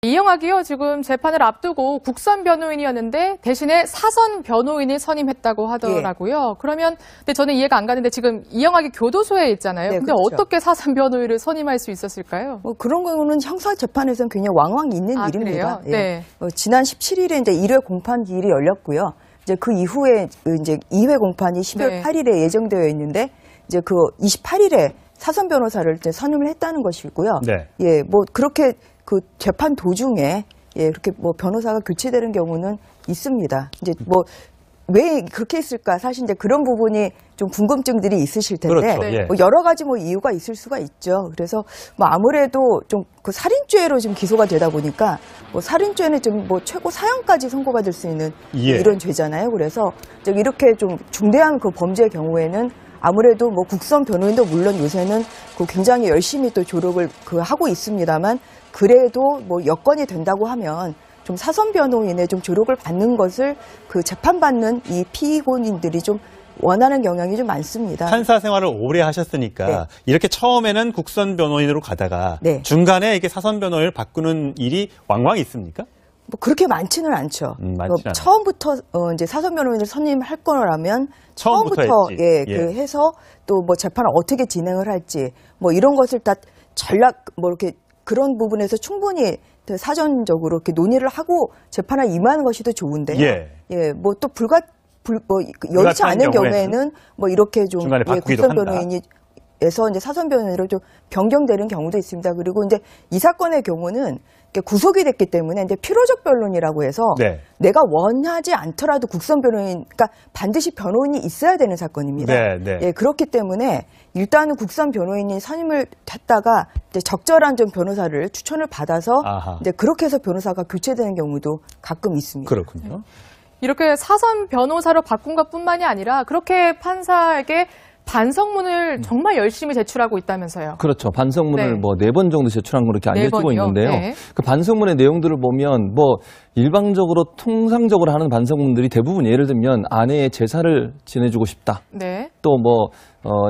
이영학이요, 지금 재판을 앞두고 국선 변호인이었는데 대신에 사선 변호인을 선임했다고 하더라고요. 그러면 근데 저는 이해가 안 가는데 지금 이영학이 교도소에 있잖아요. 근데 그렇죠. 어떻게 사선 변호인을 선임할 수 있었을까요? 그런 경우는 형사 재판에서는 굉장히 왕왕 있는 일입니다. 네. 지난 17일에 이제 1회 공판 기일이 열렸고요. 이제 그 이후에 이제 2회 공판이 12월 8일에 예정되어 있는데 이제 그 28일에 사선 변호사를 이제 선임을 했다는 것이고요. 예, 뭐 그렇게 그 재판 도중에 이렇게 뭐 변호사가 교체되는 경우는 있습니다. 이제 뭐 왜 그렇게 했을까? 사실 이제 그런 부분이 좀 궁금증들이 있으실 텐데 뭐 여러 가지 뭐 이유가 있을 수가 있죠. 그래서 뭐 아무래도 좀 그 살인죄로 지금 기소가 되다 보니까 뭐 살인죄는 좀 뭐 최고 사형까지 선고받을 수 있는 이런 죄잖아요. 그래서 이렇게 좀 중대한 그 범죄의 경우에는 아무래도 뭐 국선 변호인도 물론 요새는 그 굉장히 열심히 또 조력을 하고 있습니다만 그래도 뭐 여건이 된다고 하면 좀 사선 변호인의 좀 조력을 받는 것을 그 재판받는 이 피고인들이 좀 원하는 경향이 좀 많습니다. 판사 생활을 오래 하셨으니까 이렇게 처음에는 국선 변호인으로 가다가 중간에 이렇게 사선 변호인을 바꾸는 일이 왕왕 있습니까? 뭐 그렇게 많지는 않죠. 처음부터 이제 사선 변호인을 선임할 거라면 처음부터 그 해서 또 뭐 재판을 어떻게 진행을 할지 뭐 이런 것을 다 전략 뭐 이렇게 그런 부분에서 충분히 사전적으로 이렇게 논의를 하고 재판에 임하는 것이 더 좋은데요. 뭐 또 여의치 않은 경우에는 뭐 이렇게 좀 국선 변호인이 에서 이제 사선 변호인으로 좀 변경되는 경우도 있습니다. 그리고 이제 이 사건의 경우는 구속이 됐기 때문에 이제 필요적 변론이라고 해서 내가 원하지 않더라도 국선 변호인, 그러니까 반드시 변호인이 있어야 되는 사건입니다. 그렇기 때문에 일단은 국선 변호인이 선임을 했다가 이제 적절한 좀 변호사를 추천을 받아서 이제 그렇게 해서 변호사가 교체되는 경우도 가끔 있습니다. 그렇군요. 이렇게 사선 변호사로 바꾼 것뿐만이 아니라 그렇게 판사에게 반성문을 정말 열심히 제출하고 있다면서요. 그렇죠. 반성문을 뭐 4번 정도 제출한 거 이렇게 알려지고 있는데요. 그 반성문의 내용들을 보면 뭐 일방적으로 통상적으로 하는 반성문들이 대부분 예를 들면 아내의 제사를 지내주고 싶다. 또 뭐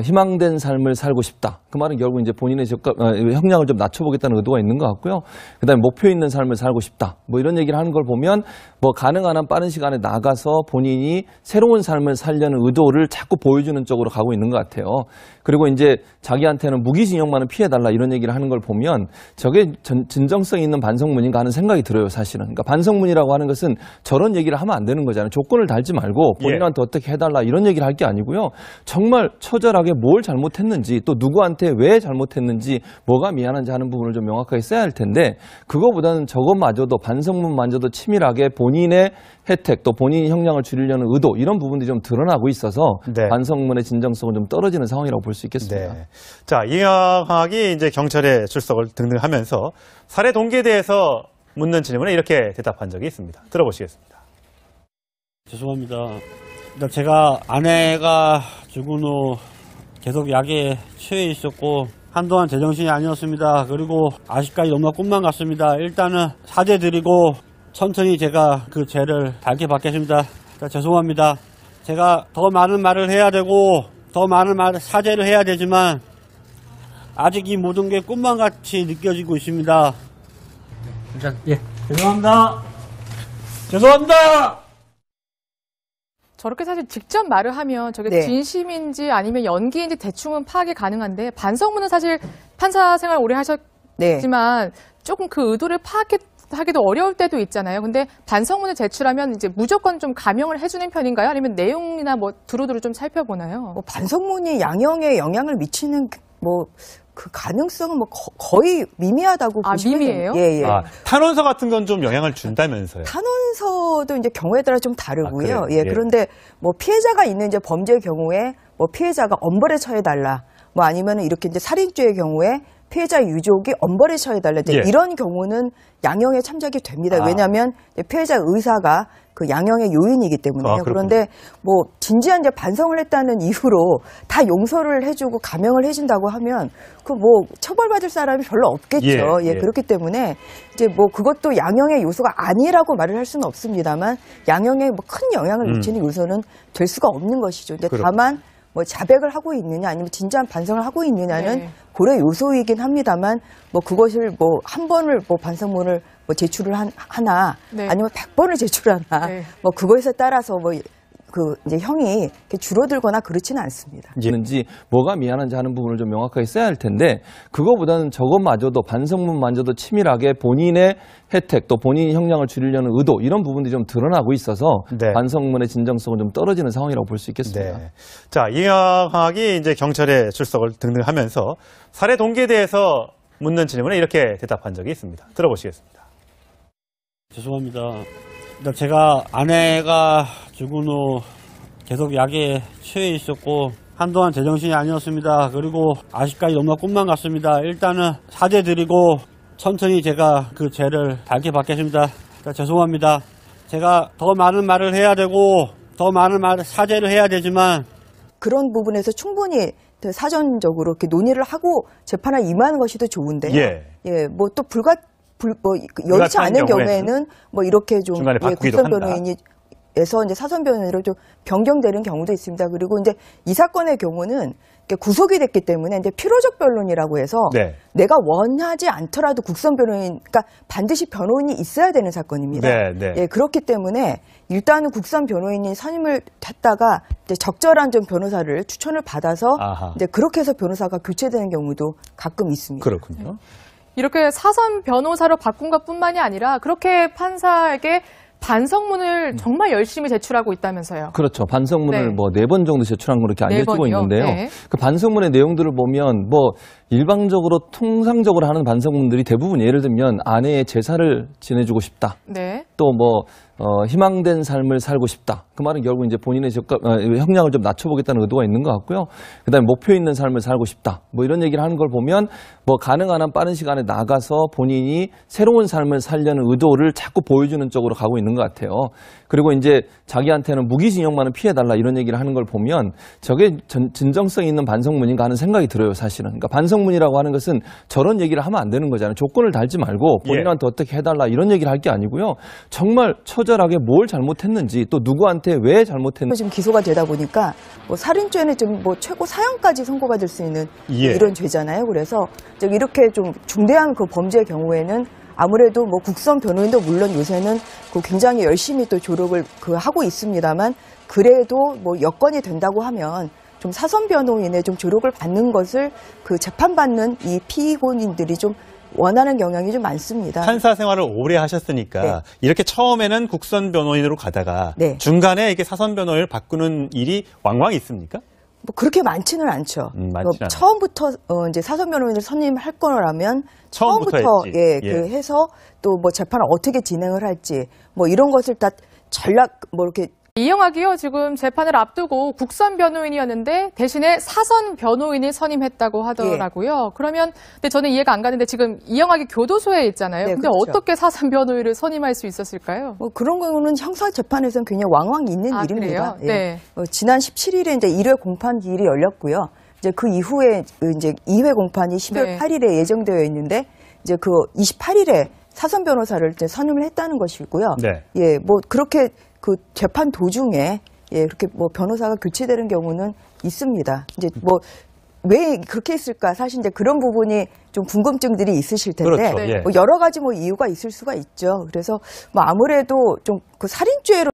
희망된 삶을 살고 싶다. 그 말은 결국 이제 본인의 형량을 좀 낮춰보겠다는 의도가 있는 것 같고요. 그다음에 목표 있는 삶을 살고 싶다. 뭐 이런 얘기를 하는 걸 보면 뭐 가능한 한 빠른 시간에 나가서 본인이 새로운 삶을 살려는 의도를 자꾸 보여주는 쪽으로 가고 있는 것 같아요. 그리고 이제 자기한테는 무기징역만은 피해달라 이런 얘기를 하는 걸 보면 저게 진정성 있는 반성문인가 하는 생각이 들어요, 사실은. 그러니까 반성문이라고 하는 것은 저런 얘기를 하면 안 되는 거잖아요. 조건을 달지 말고 본인한테 어떻게 해달라 이런 얘기를 할 게 아니고요. 정말 처절하게 뭘 잘못했는지 또 누구한테 왜 잘못했는지 뭐가 미안한지 하는 부분을 좀 명확하게 써야 할 텐데 그거보다는 저것마저도 반성문마저도 치밀하게 본인의 혜택 또 본인이 형량을 줄이려는 의도 이런 부분들이 좀 드러나고 있어서 반성문의 진정성은 좀 떨어지는 상황이라고 볼 수 있겠습니다. 자, 이영학이 이제 경찰에 출석을 등등 하면서 살해 동기에 대해서 묻는 질문에 이렇게 대답한 적이 있습니다. 들어보시겠습니다. 죄송합니다. 제가 아내가 죽은 후 계속 약에 취해 있었고 한동안 제정신이 아니었습니다. 그리고 아직까지 너무나 꿈만 같습니다. 일단은 사죄드리고 천천히 제가 그 죄를 밝게 받겠습니다. 죄송합니다. 제가 더 많은 말을 해야 되고 더 많은 사죄를 해야 되지만 아직 이 모든 게 꿈만 같이 느껴지고 있습니다. 죄송합니다. 죄송합니다. 저렇게 사실 직접 말을 하면 저게 진심인지 아니면 연기인지 대충은 파악이 가능한데 반성문은 사실 판사 생활 오래 하셨지만 조금 그 의도를 파악하기도 어려울 때도 있잖아요. 근데 반성문을 제출하면 이제 무조건 좀 감형을 해주는 편인가요? 아니면 내용이나 뭐 두루두루 좀 살펴보나요? 뭐 반성문이 양형에 영향을 미치는 뭐 그 가능성은 뭐 거의 미미하다고 보시면 미미해요? 탄원서 같은 건 좀 영향을 준다면서요? 탄원서도 이제 경우에 따라 좀 다르고요. 그런데 뭐 피해자가 있는 이제 범죄의 경우에 뭐 피해자가 엄벌에 처해달라. 뭐 아니면은 이렇게 이제 살인죄의 경우에 피해자 유족이 엄벌에 처해달라. 이런 경우는 양형에 참작이 됩니다. 왜냐하면 피해자 의사가 그 양형의 요인이기 때문에요. 그런데 뭐 진지한 이제 반성을 했다는 이유로 다 용서를 해주고 감형을 해준다고 하면 그 뭐 처벌받을 사람이 별로 없겠죠. 그렇기 때문에 이제 뭐 그것도 양형의 요소가 아니라고 말을 할 수는 없습니다만 양형에 뭐 큰 영향을 미치는 요소는 될 수가 없는 것이죠. 이제 다만 뭐 자백을 하고 있느냐 아니면 진지한 반성을 하고 있느냐는 고려 요소이긴 합니다만 뭐 그것을 뭐 한 번을 뭐 반성문을 뭐 제출을 하나 네. 아니면 100번을 제출하나 네. 뭐 그거에 따라서 뭐 이제 형이 이렇게 줄어들거나 그렇지는 않습니다. 지 뭐가 미안한지 하는 부분을 좀 명확하게 써야 할 텐데 그거보다는 저것마저도 반성문마저도 치밀하게 본인의 혜택 또 본인이 형량을 줄이려는 의도 이런 부분들이 좀 드러나고 있어서 네. 반성문의 진정성은 좀 떨어지는 상황이라고 볼 수 있겠습니다. 네. 자, 이영학이 이제 경찰에 출석을 등등 하면서 살해 동기에 대해서 묻는 질문에 이렇게 대답한 적이 있습니다. 들어보시겠습니다. 죄송합니다. 일단 제가 아내가 죽은 후 계속 약에 취해 있었고 한동안 제정신이 아니었습니다. 그리고 아직까지 너무나 꿈만 같습니다. 일단은 사죄드리고 천천히 제가 그 죄를 밝혀받겠습니다. 죄송합니다. 제가 더 많은 말을 해야 되고 더 많은 사죄를 해야 되지만 그런 부분에서 충분히 사전적으로 이렇게 논의를 하고 재판에 임하는 것이 더 좋은데요. 예. 뭐 또 여의치 않은 경우에는 뭐 이렇게 좀 중간에 바꾸기도 국선 한다. 변호인에서 이제 사선 변호인으로 좀 변경되는 경우도 있습니다. 그리고 이제 이 사건의 경우는 구속이 됐기 때문에 이제 필요적 변론이라고 해서 네. 내가 원하지 않더라도 국선 변호인, 그러니까 반드시 변호인이 있어야 되는 사건입니다. 네. 예, 그렇기 때문에 일단은 국선 변호인이 선임을 했다가 이제 적절한 좀 변호사를 추천을 받아서 아하. 이제 그렇게 해서 변호사가 교체되는 경우도 가끔 있습니다. 그렇군요. 이렇게 사선 변호사로 바꾼 것뿐만이 아니라 그렇게 판사에게 반성문을 정말 열심히 제출하고 있다면서요. 그렇죠. 반성문을 네. 뭐 4번 정도 제출한 거 이렇게 네 알려지고 번이요? 있는데요. 네. 그 반성문의 내용들을 보면 뭐 일방적으로 통상적으로 하는 반성문들이 대부분 예를 들면 아내의 제사를 지내주고 싶다. 네. 또 뭐 희망된 삶을 살고 싶다. 그 말은 결국 이제 본인의 형량을 좀 낮춰보겠다는 의도가 있는 것 같고요. 그다음에 목표 있는 삶을 살고 싶다. 뭐 이런 얘기를 하는 걸 보면 뭐 가능한 한 빠른 시간에 나가서 본인이 새로운 삶을 살려는 의도를 자꾸 보여주는 쪽으로 가고 있는 것 같아요. 그리고 이제 자기한테는 무기징역만은 피해달라 이런 얘기를 하는 걸 보면 저게 진정성 있는 반성문인가 하는 생각이 들어요, 사실은. 그러니까 반성문이라고 하는 것은 저런 얘기를 하면 안 되는 거잖아요. 조건을 달지 말고 본인한테 어떻게 해달라 이런 얘기를 할 게 아니고요. 정말 처절하게 뭘 잘못했는지 또 누구한테 왜 잘못했는지. 지금 기소가 되다 보니까 뭐 살인죄는 좀 뭐 최고 사형까지 선고받을 수 있는 이런 죄잖아요. 그래서 이렇게 좀 중대한 그 범죄의 경우에는 아무래도 뭐 국선 변호인도 물론 요새는 그 굉장히 열심히 또 조력을 하고 있습니다만 그래도 뭐 여건이 된다고 하면 좀 사선 변호인의 좀 조력을 받는 것을 그 재판받는 이 피고인들이 좀 원하는 경향이 좀 많습니다. 판사 생활을 오래 하셨으니까 네. 이렇게 처음에는 국선 변호인으로 가다가 네. 중간에 이렇게 사선 변호인을 바꾸는 일이 왕왕 있습니까? 뭐 그렇게 많지는 않죠. 많지는 처음부터 이제 사선 변호인을 선임할 거라면 처음부터 했지. 그 해서 또 뭐 재판을 어떻게 진행을 할지 뭐 이런 것을 다 전략 뭐 이렇게 이영학이요, 지금 재판을 앞두고 국선 변호인이었는데 대신에 사선 변호인을 선임했다고 하더라고요. 그러면 근데 저는 이해가 안 가는데 지금 이영학이 교도소에 있잖아요. 네, 근데 그렇죠. 어떻게 사선 변호인을 선임할 수 있었을까요? 뭐 그런 경우는 형사 재판에서는 굉장히 왕왕 있는 일입니다. 그래요? 네. 지난 17일에 이제 1회 공판기일이 열렸고요. 이제 그 이후에 이제 2회 공판이 10월 네. 8일에 예정되어 있는데 이제 그 28일에 사선 변호사를 이제 선임을 했다는 것이고요. 네. 예, 뭐 그렇게 그 재판 도중에 그렇게 뭐 변호사가 교체되는 경우는 있습니다. 이제 뭐 왜 그렇게 했을까? 사실 이제 그런 부분이 좀 궁금증들이 있으실 텐데 그렇죠. 네. 뭐 여러 가지 뭐 이유가 있을 수가 있죠. 그래서 뭐 아무래도 좀 그 살인죄로